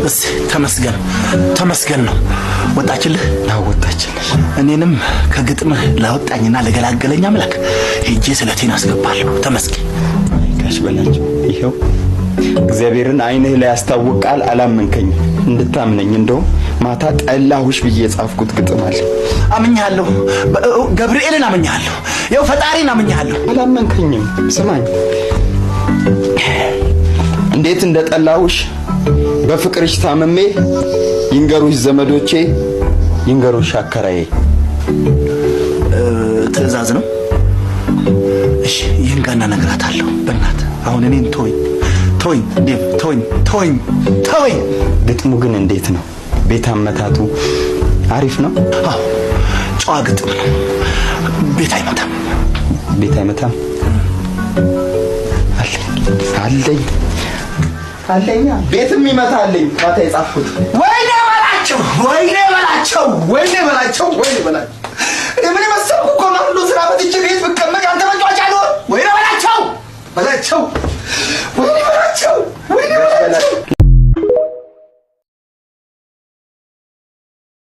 እስ ተመስገን ነው። ወጣችልህ? አዎ ወጣችልሽ። እኔንም ከግጥምህ ላወጣኝና ለገላገለኝ አምላክ ሄጄ ስለቴን አስገባለሁ። ተመስገን። ጋሽ በላቸው ይሄው እግዚአብሔርን አይንህ ላይ ያስታውቃል። አላመንከኝም። እንድታምነኝ እንደው ማታ ጠላሁሽ ብዬ ጻፍኩት ግጥም አለ። አምኛለሁ። ገብርኤልን አምኛለሁ። ያው ፈጣሪን አምኛለሁ። አላመንከኝም። ስማኝ እንዴት እንደጠላሁሽ በፍቅርሽ ታመሜ ይንገሩሽ ዘመዶቼ ይንገሩሽ አከራዬ። ትዕዛዝ ነው። እሺ ይህን ጋና ነግራታለሁ። በእናትህ አሁን እኔን ተወኝ። ግጥሙ ግን እንዴት ነው? ቤት አመታቱ አሪፍ ነው? አዎ ጨዋ ግጥም ነው። ቤት አይመታም። አለኝ ቤትም ይመታልኝ። ማታ የጻፍኩት ወይኔ በላቸው